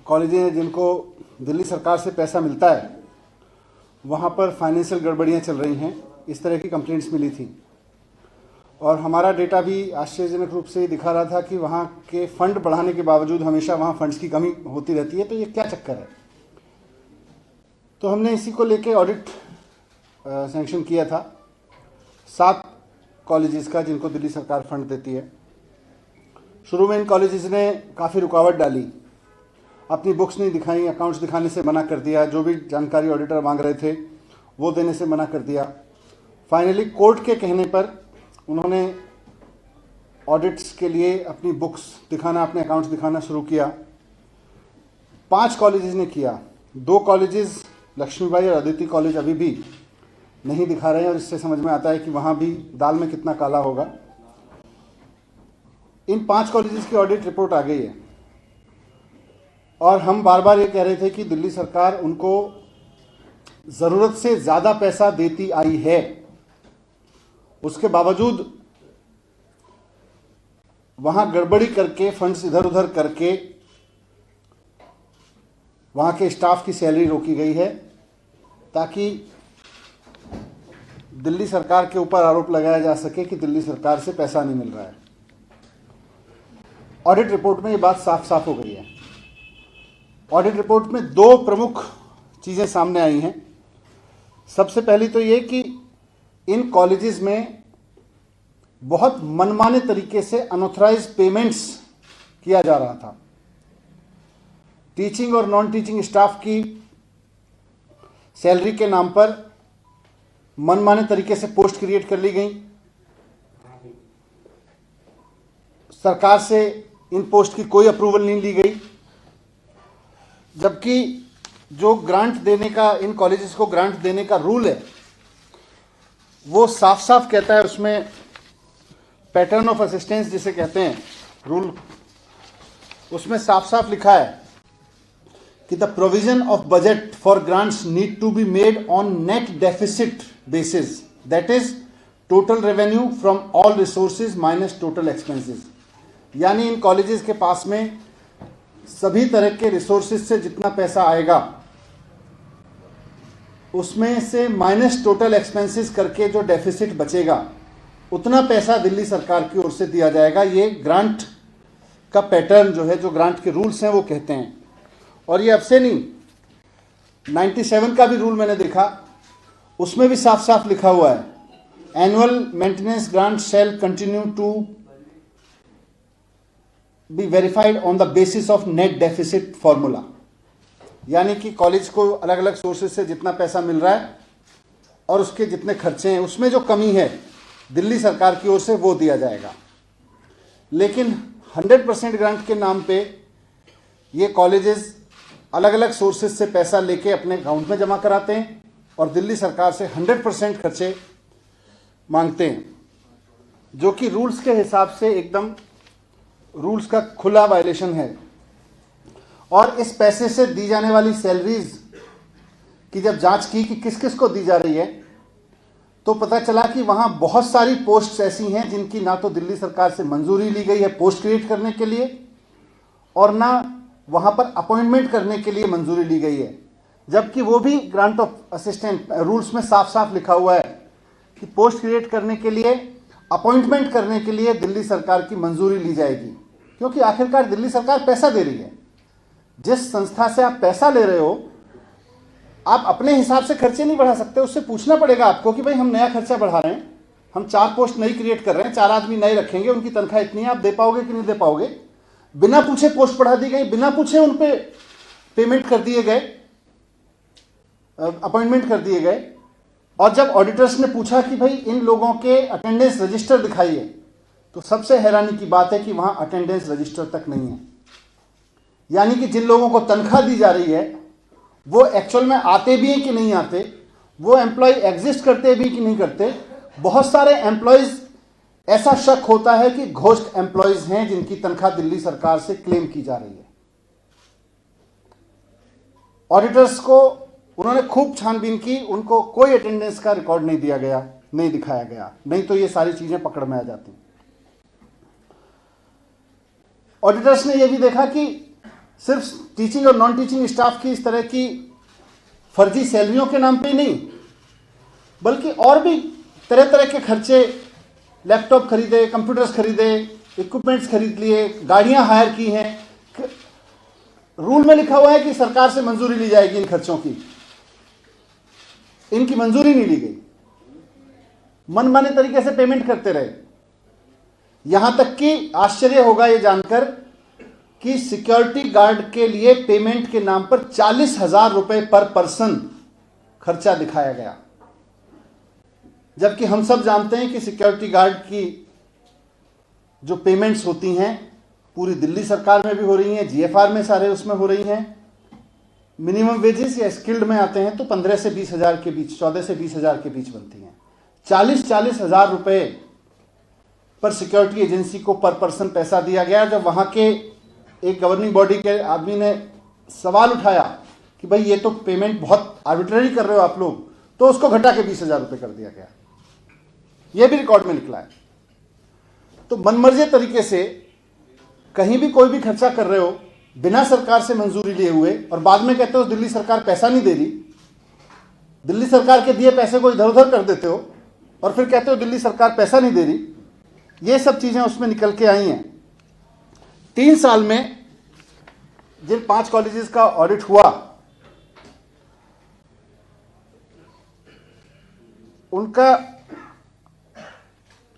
कॉलेजें हैं जिनको दिल्ली सरकार से पैसा मिलता है वहाँ पर फाइनेंशियल गड़बड़ियाँ चल रही हैं, इस तरह की कंप्लेंट्स मिली थी। और हमारा डेटा भी आश्चर्यजनक रूप से दिखा रहा था कि वहाँ के फंड बढ़ाने के बावजूद हमेशा वहाँ फंड्स की कमी होती रहती है। तो ये क्या चक्कर है? तो हमने इसी को लेके ऑडिट सैंक्शन किया था 7 कॉलेजेस का जिनको दिल्ली सरकार फंड देती है। शुरू में इन कॉलेजेस ने काफ़ी रुकावट डाली, अपनी बुक्स नहीं दिखाई, अकाउंट्स दिखाने से मना कर दिया, जो भी जानकारी ऑडिटर मांग रहे थे वो देने से मना कर दिया। फाइनली कोर्ट के कहने पर उन्होंने ऑडिट्स के लिए अपनी बुक्स दिखाना, अपने अकाउंट्स दिखाना शुरू किया। 5 कॉलेजेस ने किया, 2 कॉलेजेस लक्ष्मीबाई और अदिति कॉलेज अभी भी नहीं दिखा रहे हैं, और इससे समझ में आता है कि वहाँ भी दाल में कितना काला होगा। इन 5 कॉलेजेस की ऑडिट रिपोर्ट आ गई है और हम बार बार ये कह रहे थे कि दिल्ली सरकार उनको ज़रूरत से ज़्यादा पैसा देती आई है, उसके बावजूद वहाँ गड़बड़ी करके फंड्स इधर उधर करके वहाँ के स्टाफ की सैलरी रोकी गई है, ताकि दिल्ली सरकार के ऊपर आरोप लगाया जा सके कि दिल्ली सरकार से पैसा नहीं मिल रहा है। ऑडिट रिपोर्ट में ये बात साफ साफ हो गई है। ऑडिट रिपोर्ट में 2 प्रमुख चीज़ें सामने आई हैं। सबसे पहली तो ये कि इन कॉलेजेस में बहुत मनमाने तरीके से अनऑथराइज पेमेंट्स किया जा रहा था। टीचिंग और नॉन टीचिंग स्टाफ की सैलरी के नाम पर मनमाने तरीके से पोस्ट क्रिएट कर ली गई। सरकार से इन पोस्ट की कोई अप्रूवल नहीं ली गई, जबकि जो ग्रांट देने का, इन कॉलेजेस को ग्रांट देने का रूल है वो साफ साफ कहता है, उसमें पैटर्न ऑफ असिस्टेंस जिसे कहते हैं रूल, उसमें साफ साफ लिखा है कि the provision of budget for grants need to be made on net deficit basis, that is total revenue from all resources minus total expenses. यानी इन कॉलेजेस के पास में सभी तरह के रिसोर्सेज से जितना पैसा आएगा उसमें से माइनस टोटल एक्सपेंसेस करके जो डेफिसिट बचेगा उतना पैसा दिल्ली सरकार की ओर से दिया जाएगा। ये ग्रांट का पैटर्न जो है, जो ग्रांट के रूल्स हैं वो कहते हैं। और ये अब से नहीं, 97 का भी रूल मैंने देखा, उसमें भी साफ साफ लिखा हुआ है, annual maintenance grant shall continue to be verified on the basis of net deficit formula. यानी कि कॉलेज को अलग अलग सोर्सेज से जितना पैसा मिल रहा है और उसके जितने खर्चे हैं उसमें जो कमी है दिल्ली सरकार की ओर से वो दिया जाएगा। लेकिन 100% ग्रांट के नाम पे ये कॉलेजेस अलग अलग सोर्सेज से पैसा लेके अपने अकाउंट में जमा कराते हैं और दिल्ली सरकार से 100% खर्चे मांगते हैं, जो कि रूल्स के हिसाब से एकदम रूल्स का खुला वायलेशन है। और इस पैसे से दी जाने वाली सैलरीज की जब जांच की कि किस किस को दी जा रही है, तो पता चला कि वहां बहुत सारी पोस्ट्स ऐसी हैं जिनकी ना तो दिल्ली सरकार से मंजूरी ली गई है पोस्ट क्रिएट करने के लिए, और ना वहां पर अपॉइंटमेंट करने के लिए मंजूरी ली गई है। जबकि वो भी ग्रांट ऑफ असिस्टेंट रूल्स में साफ साफ लिखा हुआ है कि पोस्ट क्रिएट करने के लिए, अपॉइंटमेंट करने के लिए दिल्ली सरकार की मंजूरी ली जाएगी, क्योंकि आखिरकार दिल्ली सरकार पैसा दे रही है। जिस संस्था से आप पैसा ले रहे हो, आप अपने हिसाब से खर्चे नहीं बढ़ा सकते, उससे पूछना पड़ेगा आपको कि भाई हम नया खर्चा बढ़ा रहे हैं, हम 4 पोस्ट नई क्रिएट कर रहे हैं, 4 आदमी नए रखेंगे, उनकी तनख्वाह इतनी है, आप दे पाओगे कि नहीं दे पाओगे। बिना पूछे पोस्ट बढ़ा दी गई, बिना पूछे उन पे पेमेंट कर दिए गए, अपॉइंटमेंट कर दिए गए। और जब ऑडिटर्स ने पूछा कि भाई इन लोगों के अटेंडेंस रजिस्टर दिखाइए, तो सबसे हैरानी की बात है कि वहां अटेंडेंस रजिस्टर तक नहीं है। यानी कि जिन लोगों को तनख्वाह दी जा रही है वो एक्चुअल में आते भी हैं कि नहीं आते, वो एम्प्लॉय एग्जिस्ट करते भी कि नहीं करते। बहुत सारे एम्प्लॉयज ऐसा शक होता है कि घोस्ट एम्प्लॉयज हैं जिनकी तनख्वाह दिल्ली सरकार से क्लेम की जा रही है। ऑडिटर्स को उन्होंने खूब छानबीन की, उनको कोई अटेंडेंस का रिकॉर्ड नहीं दिया गया, नहीं दिखाया गया, नहीं तो ये सारी चीजें पकड़ में आ जाती। ऑडिटर्स ने यह भी देखा कि सिर्फ टीचिंग और नॉन टीचिंग स्टाफ की इस तरह की फर्जी सैलरियों के नाम पे ही नहीं, बल्कि और भी तरह तरह के खर्चे, लैपटॉप खरीदे, कंप्यूटर्स खरीदे, इक्विपमेंट्स खरीद लिए, गाड़ियां हायर की हैं। रूल में लिखा हुआ है कि सरकार से मंजूरी ली जाएगी इन खर्चों की, इनकी मंजूरी नहीं ली गई, मनमाने तरीके से पेमेंट करते रहे। यहां तक कि आश्चर्य होगा यह जानकर कि सिक्योरिटी गार्ड के लिए पेमेंट के नाम पर 40,000 रुपए पर पर्सन खर्चा दिखाया गया, जबकि हम सब जानते हैं कि सिक्योरिटी गार्ड की जो पेमेंट्स होती हैं पूरी दिल्ली सरकार में भी हो रही हैं, जीएफआर में सारे उसमें हो रही हैं। मिनिमम वेजेस या स्किल्ड में आते हैं तो 15 से 20,000 के बीच, 14 से 20,000 के बीच बनती हैं। 40,000 रुपए पर सिक्योरिटी एजेंसी को पर पर्सन पैसा दिया गया। जब वहां के एक गवर्निंग बॉडी के आदमी ने सवाल उठाया कि भाई ये तो पेमेंट बहुत आर्बिट्ररी कर रहे हो आप लोग, तो उसको घटा के 20,000 रुपए कर दिया गया। यह भी रिकॉर्ड में निकला है। तो मनमर्जी तरीके से कहीं भी कोई भी खर्चा कर रहे हो बिना सरकार से मंजूरी लिए हुए, और बाद में कहते हो दिल्ली सरकार पैसा नहीं दे रही, दिल्ली सरकार के दिए पैसे को इधर उधर कर देते हो और फिर कहते हो दिल्ली सरकार पैसा नहीं दे रही। ये सब चीजें उसमें निकल के आई हैं। 3 साल में जिन 5 कॉलेजेस का ऑडिट हुआ, उनका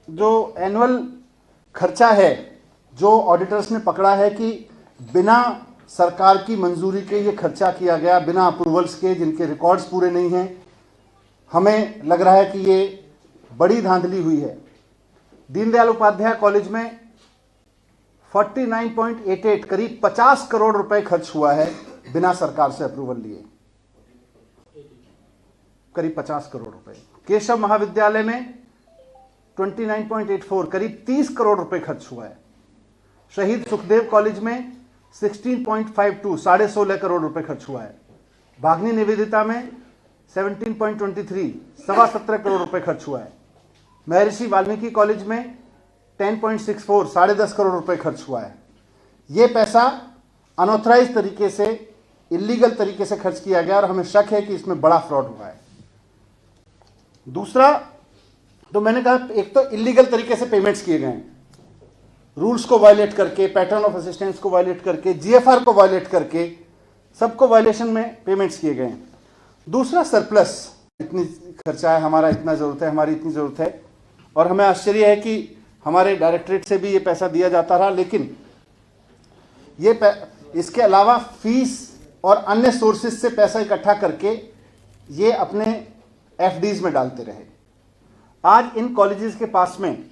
जो एनुअल खर्चा है, जो ऑडिटर्स ने पकड़ा है कि बिना सरकार की मंजूरी के ये खर्चा किया गया, बिना अप्रूवल्स के, जिनके रिकॉर्ड्स पूरे नहीं हैं, हमें लग रहा है कि ये बड़ी धांधली हुई है। दीनदयाल उपाध्याय कॉलेज में 49.88 करीब 50 करोड़ रुपए खर्च हुआ है बिना सरकार से अप्रूवल लिए, करीब 50 करोड़ रुपए। केशव महाविद्यालय में 29.84 करीब 30 करोड़ रुपए खर्च हुआ है। शहीद सुखदेव कॉलेज में 16.52 16.5 करोड़ रुपए खर्च हुआ है। भागनी निवेदिता में 17.23 17.25 करोड़ रुपए खर्च हुआ है। महर्षि वाल्मीकि कॉलेज में 10.64 10.5 करोड़ रुपए खर्च हुआ है। यह पैसा अनऑथराइज तरीके से, इलीगल तरीके से खर्च किया गया और हमें शक है कि इसमें बड़ा फ्रॉड हुआ है। दूसरा, तो मैंने कहा एक तो इलीगल तरीके से पेमेंट्स किए गए हैं, रूल्स को वायलेट करके, पैटर्न ऑफ असिस्टेंस को वायलेट करके, जीएफआर को वायलेट करके, सबको वायलेशन में पेमेंट्स किए गए हैं। दूसरा, सरप्लस, इतनी खर्चा है, हमारा इतना जरूरत है, हमारी इतनी जरूरत है, और हमें आश्चर्य है कि हमारे डायरेक्टरेट से भी ये पैसा दिया जाता रहा, लेकिन ये इसके अलावा फीस और अन्य सोर्सेज से पैसा इकट्ठा करके ये अपने एफडीज में डालते रहे। आज इन कॉलेजेस के पास में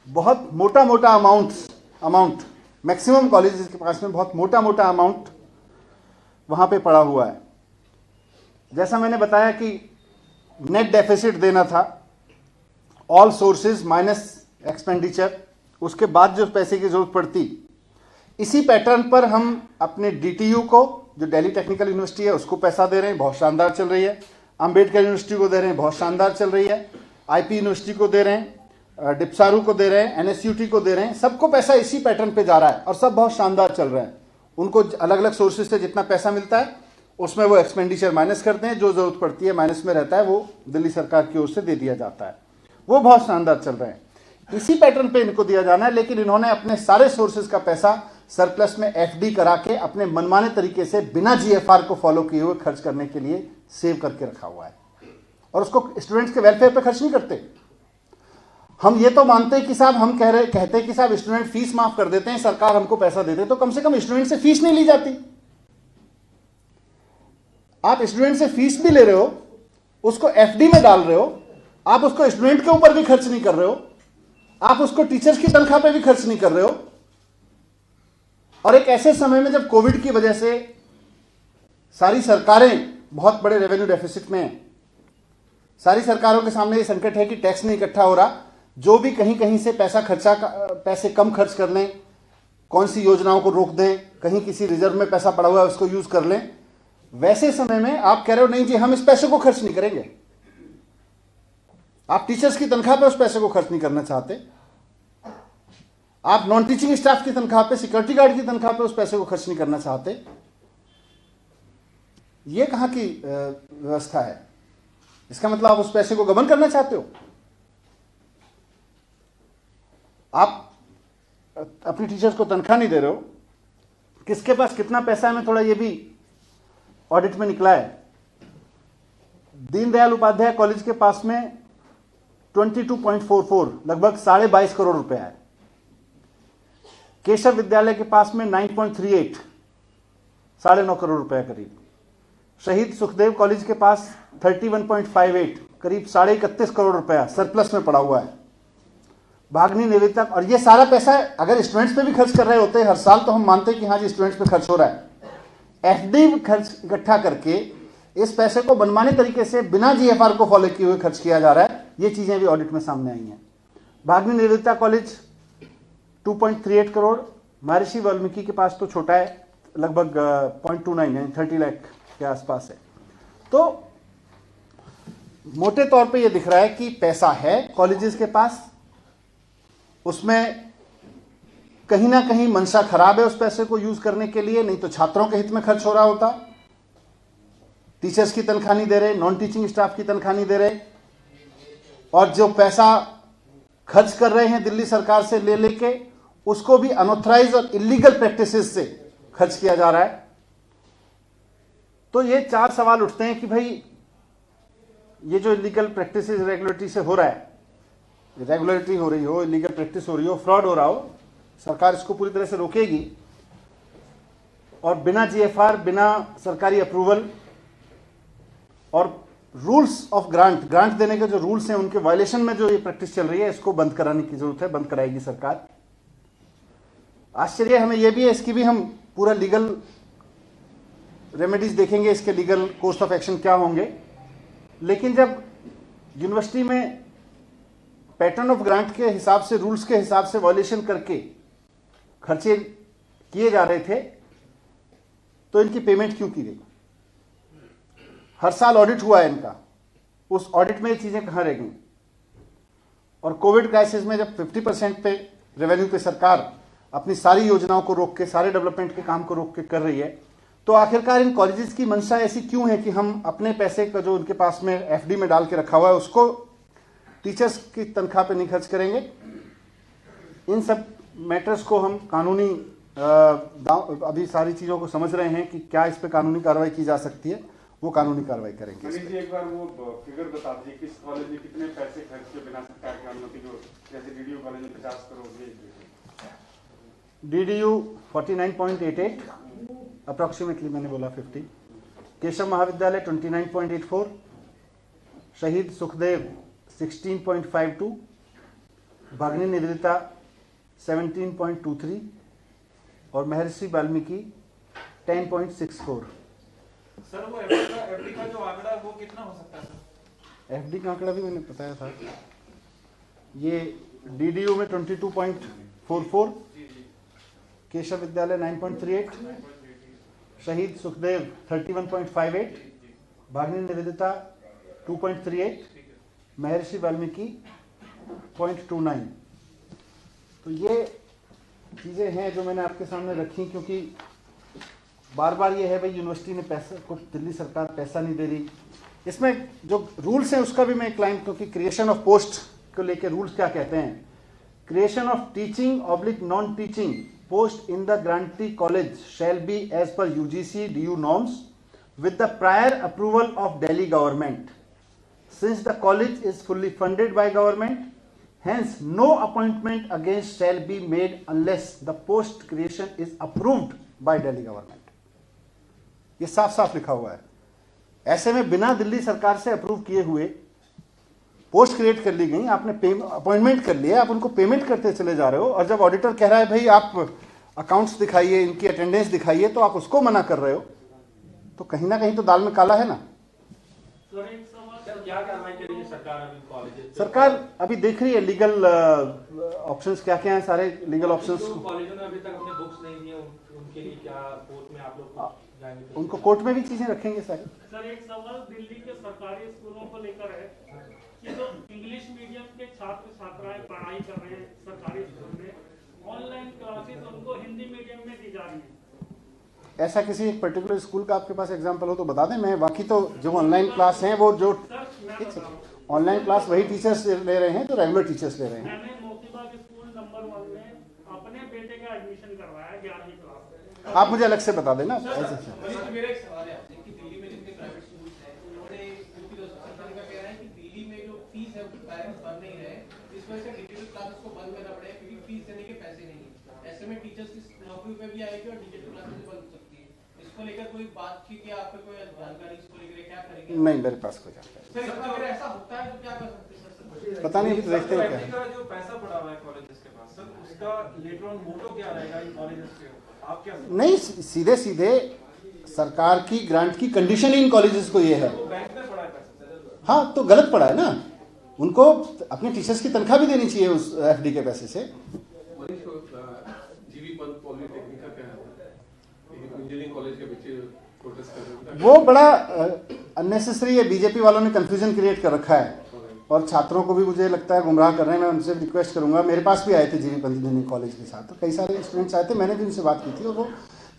बहुत मोटा मोटा अमाउंट मैक्सिमम कॉलेजेस के पास में बहुत मोटा मोटा अमाउंट वहां पे पड़ा हुआ है। जैसा मैंने बताया कि नेट डेफिसिट देना था, ऑल सोर्सेज माइनस एक्सपेंडिचर, उसके बाद जो पैसे की जरूरत पड़ती, इसी पैटर्न पर हम अपने डीटीयू को, जो दिल्ली टेक्निकल यूनिवर्सिटी है, उसको पैसा दे रहे हैं, बहुत शानदार चल रही है। अंबेडकर यूनिवर्सिटी को दे रहे हैं, बहुत शानदार चल रही है। आईपी यूनिवर्सिटी को दे रहे हैं, डिप्सारू को दे रहे हैं, एनएसयूटी को दे रहे हैं, सबको पैसा इसी पैटर्न पे जा रहा है और सब बहुत शानदार चल रहा है। उनको अलग अलग सोर्सेज से जितना पैसा मिलता है उसमें वो एक्सपेंडिचर माइनस करते हैं, जो जरूरत पड़ती है माइनस में रहता है वो दिल्ली सरकार की ओर से दे दिया जाता है, वो बहुत शानदार चल रहा है। इसी पैटर्न पे इनको दिया जाना है, लेकिन इन्होंने अपने सारे सोर्सेज का पैसा सरप्लस में एफडी करा के अपने मनमाने तरीके से बिना जीएफआर को फॉलो किए हुए खर्च करने के लिए सेव करके रखा हुआ है, और उसको स्टूडेंट्स के वेलफेयर पे खर्च नहीं करते। हम ये तो मानते हैं कि साहब, हम कहते हैं कि साहब स्टूडेंट फीस माफ कर देते हैं, सरकार हमको पैसा देते, तो कम से कम स्टूडेंट से फीस नहीं ली जाती। आप स्टूडेंट से फीस भी ले रहे हो, उसको एफडी में डाल रहे हो, आप उसको स्टूडेंट के ऊपर भी खर्च नहीं कर रहे हो, आप उसको टीचर्स की तनख्वाह पे भी खर्च नहीं कर रहे हो। और एक ऐसे समय में जब कोविड की वजह से सारी सरकारें बहुत बड़े रेवेन्यू डेफिसिट में हैं, सारी सरकारों के सामने ये संकट है कि टैक्स नहीं इकट्ठा हो रहा, जो भी कहीं कहीं से पैसे कम खर्च कर लें, कौन सी योजनाओं को रोक दें, कहीं किसी रिजर्व में पैसा पड़ा हुआ है उसको यूज कर लें। वैसे समय में आप कह रहे हो नहीं जी हम इस पैसे को खर्च नहीं करेंगे, आप टीचर्स की तनख्वाह पे उस पैसे को खर्च नहीं करना चाहते, आप नॉन टीचिंग स्टाफ की तनख्वाह पे, सिक्योरिटी गार्ड की तनख्वाह पे उस पैसे को खर्च नहीं करना चाहते। ये कहां की व्यवस्था है? इसका मतलब आप उस पैसे को गबन करना चाहते हो। आप अपनी टीचर्स को तनख्वाह नहीं दे रहे हो, किसके पास कितना पैसा है, मैं थोड़ा ये भी ऑडिट में निकला है। दीनदयाल उपाध्याय कॉलेज के पास में 22.44 लगभग 22.5 करोड़ रुपए है। केशव विद्यालय के पास में 9.38 9.5 करोड़ रुपए करीब। शहीद सुखदेव कॉलेज के पास 31.58 करीब 31.5 करोड़ रुपया सरप्लस में पड़ा हुआ है। भागनी निवेदिता, और ये सारा पैसा अगर स्टूडेंट्स पे भी खर्च कर रहे होते हर साल तो हम मानते कि हाँ जी स्टूडेंट्स पे खर्च हो रहा है। एफडी खर्च इकट्ठा करके इस पैसे को मनमाने तरीके से बिना जीएफआर को फॉलो किए हुए खर्च किया जा रहा है। ये चीजें भी ऑडिट में सामने आई हैं। भागनी निवेदिता कॉलेज 2.38 करोड़, महर्षि वाल्मीकि के पास तो छोटा है, लगभग 0.29 है, 30 लाख के आसपास है। तो मोटे तौर पे ये दिख रहा है कि पैसा है कॉलेजेस के पास, उसमें कहीं ना कहीं मंशा खराब है उस पैसे को यूज करने के लिए, नहीं तो छात्रों के हित में खर्च हो रहा होता। टीचर्स की तनख्वाह नहीं दे रहे, नॉन टीचिंग स्टाफ की तनख्वाह नहीं दे रहे, और जो पैसा खर्च कर रहे हैं दिल्ली सरकार से ले लेके उसको भी अनऑथराइज और इलीगल प्रैक्टिसेस से खर्च किया जा रहा है। तो ये 4 सवाल उठते हैं कि भाई ये जो इलीगल प्रैक्टिसेस रेगुलेटरी से हो रहा है, रेगुलरिटी हो रही हो, इलीगल प्रैक्टिस हो रही हो, फ्रॉड हो रहा हो, सरकार इसको पूरी तरह से रोकेगी और बिना जीएफआर, बिना सरकारी अप्रूवल और रूल्स ऑफ ग्रांट देने के जो रूल्स हैं उनके वायलेशन में जो ये प्रैक्टिस चल रही है इसको बंद कराने की जरूरत है, बंद कराएगी सरकार। आश्चर्य हमें यह भी है, इसकी भी हम पूरा लीगल रेमेडीज देखेंगे, इसके लीगल कोर्स ऑफ एक्शन क्या होंगे। लेकिन जब यूनिवर्सिटी में पैटर्न ऑफ ग्रांट के हिसाब से, रूल्स के हिसाब से वायलेशन करके खर्चे किए जा रहे थे तो इनकी पेमेंट क्यों की गई? हर साल ऑडिट हुआ है इनका, उस ऑडिट में ये चीजें कहां रह गई? और कोविड क्राइसिस में जब 50% पे रेवेन्यू पे सरकार अपनी सारी योजनाओं को रोक के, सारे डेवलपमेंट के काम को रोक के कर रही है, तो आखिरकार इन कॉलेजेस की मंशा ऐसी क्यों है कि हम अपने पैसे का जो उनके पास में एफडी में डाल के रखा हुआ है उसको टीचर्स की तनख्वाह पे नहीं खर्च करेंगे? इन सब मैटर्स को हम कानूनी अभी सारी चीज़ों को समझ रहे हैं कि क्या इस पे कानूनी कार्रवाई की जा सकती है, वो कानूनी कार्रवाई करेंगे। एक बार वो फिगर बता दीजिए किस कॉलेज में कितने पैसे खर्च किए बिना सरकार की अनुमति के, जैसे डीडीयू कॉलेज में 50 करोड़, डीडीयू 49.88 अप्रोक्सीमेटली, मैंने बोला 50। केशव महाविद्यालय 29.84, शहीद सुखदेव 16.52, भागनी निवेदिता 17.23 और महर्षि वाल्मीकि 10.64। सर वो एफडी का जो आंकड़ा वो कितना हो सकता है सर? एफडी का आंकड़ा भी मैंने बताया था। ये डीडीयू में 22.44, केशव विद्यालय 9.38, शहीद सुखदेव 31.58, भागनी निवेदिता 2.38, महर्षि वाल्मीकि 0.29। तो ये चीज़ें हैं जो मैंने आपके सामने रखी, क्योंकि बार बार ये है भाई यूनिवर्सिटी ने पैसा को, दिल्ली सरकार पैसा नहीं दे रही। इसमें जो रूल्स हैं उसका भी मैं एक लाइन, क्योंकि क्रिएशन ऑफ पोस्ट को लेके रूल्स क्या कहते हैं, creation of teaching oblique non teaching post in the grantee college shall be as per UGC DU norms with the prior approval of Delhi government since the college is fully funded by government, hence no appointment against shall be made unless the post creation is approved by Delhi government। ये साफ साफ लिखा हुआ है। ऐसे में बिना दिल्ली सरकार से अप्रूव किए हुए पोस्ट क्रिएट कर ली गई, आपने अपॉइंटमेंट कर लिया, आप उनको पेमेंट करते चले जा रहे हो, और जब ऑडिटर कह रहा है भाई आप अकाउंट्स दिखाइए, इनकी अटेंडेंस दिखाइए, तो आप उसको मना कर रहे हो, तो कहीं ना कहीं तो दाल में काला है ना। क्या कार्रवाई करेगी सरकार अभी कॉलेजेस? सरकार अभी देख रही है लीगल ऑप्शंस क्या क्या हैं, सारे लीगल ऑप्शंस। तो कॉलेजों ने अभी तक अपने बुक्स नहीं दिए, उनके लिए क्या कोर्ट में आप लोग जाएंगे? उनको कोर्ट में भी चीजें रखेंगे सारे। सर एक सवाल दिल्ली के सरकारी स्कूलों को लेकर है कि जो इंग्लिश मीडियम के छात्र छात्राएं पढ़ाई कर रहे हैं सरकारी स्कूल में, ऑनलाइन क्लासेस उनको हिंदी मीडियम में दी जा रही हैं। ऐसा किसी एक पर्टिकुलर स्कूल का आपके पास एग्जांपल हो तो बता दें। मैं बाकी तो जो ऑनलाइन क्लास हैं वो जो ऑनलाइन क्लास वही टीचर्स ले रहे हैं जो रेगुलर टीचर्स ले रहे हैं। मैंने मोतीबाग स्कूल नंबर 1 में अपने बेटे का एडमिशन करवाया 11वीं क्लास में। आप मुझे अलग से बता देना। मेरा एक सवाल है आपसे कि दिल्ली में जितने प्राइवेट स्कूल्स हैं उन्होंने यूपी सरकार का कहना है कि दिल्ली में जो फीस है उसके पेरेंट्स भर नहीं रहे, इस वजह से डिजिटल क्लासेस को बंद करना पड़ेगा क्योंकि फीस देने के पैसे नहीं है। ऐसे में टीचर्स की नौकरी पे भी आएगी और डिजिटल क्लासेस बंद हो सकती है। इसको लेकर कोई बात की कि आपको कोई जानकारी इसको लेकर क्या करेंगे? नहीं, मेरे पास कोई जानकारी सर अगर ऐसा होता है तो क्या कर सकते हैं सर? पता नहीं, अभी तो देखते हैं क्या FD का जो पैसा पड़ा हुआ है कॉलेजेस के पास सर, उसका लेटर ऑन मोटो क्या रहेगा इन कॉलेजेस के ऊपर? आप क्या नहीं, सीधे सीधे सरकार की ग्रांट की कंडीशन ही इन कॉलेजेस को ये है। तो बैंक में पड़ा है पैसा? हाँ, तो गलत पड़ा है ना। उनको अपने टीचर्स की तनख्वाह भी देनी चाहिए उस FD के पैसे से। जीवी पंत पॉलिटेक्निक का क्या है? इंजीनियरिंग कॉलेज के बच्चे प्रोटेस्ट कर रहे हैं। वो बड़ा अननेसेसरी है। बीजेपी वालों ने कंफ्यूजन क्रिएट कर रखा है और छात्रों को भी मुझे लगता है गुमराह कर रहे हैं। मैं उनसे रिक्वेस्ट करूंगा, मेरे पास भी आए थे जीवी पंत इंजीनियरिंग कॉलेज के साथ, तो कई सारे स्टूडेंट्स आए थे, मैंने भी उनसे बात की थी और वो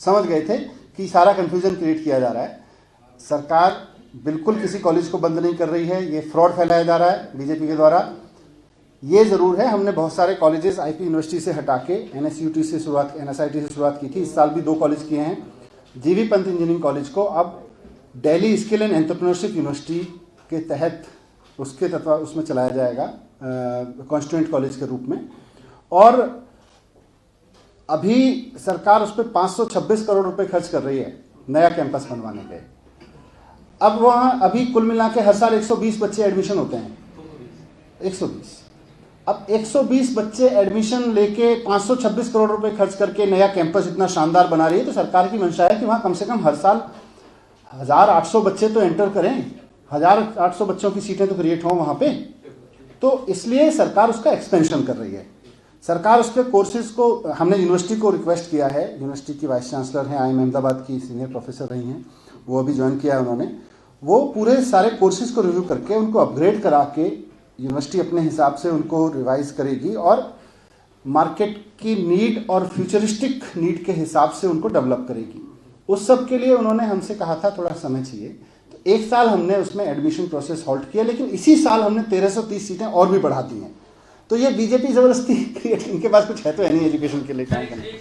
समझ गए थे कि सारा कंफ्यूजन क्रिएट किया जा रहा है। सरकार बिल्कुल किसी कॉलेज को बंद नहीं कर रही है, ये फ्रॉड फैलाया जा रहा है बीजेपी के द्वारा। ये ज़रूर है, हमने बहुत सारे कॉलेजेस IP यूनिवर्सिटी से हटा के NSUT से शुरुआत, NSIT से शुरुआत की थी। इस साल भी 2 कॉलेज किए हैं। जीवी पंत इंजीनियरिंग कॉलेज को अब Delhi skill and entrepreneurship university के तहत उसके तत्व उसमें चलाया जाएगा कॉन्स्टिट्यूएंट कॉलेज के रूप में। और अभी सरकार उस पर 526 करोड़ रुपए खर्च कर रही है नया कैंपस बनवाने पे। अब वहाँ अभी कुल मिला के हर साल 120 बच्चे एडमिशन होते हैं, 120। अब 120 बच्चे एडमिशन लेके 526 करोड़ रुपए खर्च करके नया कैंपस इतना शानदार बना रही है, तो सरकार की मंशा है कि वहाँ कम से कम हर साल 1800 बच्चे तो एंटर करें, 1800 बच्चों की सीटें तो क्रिएट हों वहाँ पे। तो इसलिए सरकार उसका एक्सपेंशन कर रही है। सरकार उसके कोर्सेज को, हमने यूनिवर्सिटी को रिक्वेस्ट किया है, यूनिवर्सिटी की वाइस चांसलर हैं IIM अहमदाबाद की, सीनियर प्रोफेसर रही हैं, वो अभी ज्वाइन किया है उन्होंने। वो पूरे सारे कोर्सेज को रिव्यू करके उनको अपग्रेड करा के यूनिवर्सिटी अपने हिसाब से उनको रिवाइज करेगी और मार्केट की नीड और फ्यूचरिस्टिक नीड के हिसाब से उनको डेवलप करेगी। उस सब के लिए उन्होंने हमसे कहा था थोड़ा समय चाहिए, तो 1 साल हमने उसमें एडमिशन प्रोसेस हॉल्ट किया, लेकिन इसी साल हमने 1330 सीटें और भी बढ़ा दी हैं। तो ये बीजेपी जबरदस्ती क्रिएट, इनके पास कुछ है तो है नहीं एजुकेशन के लिए काम करने।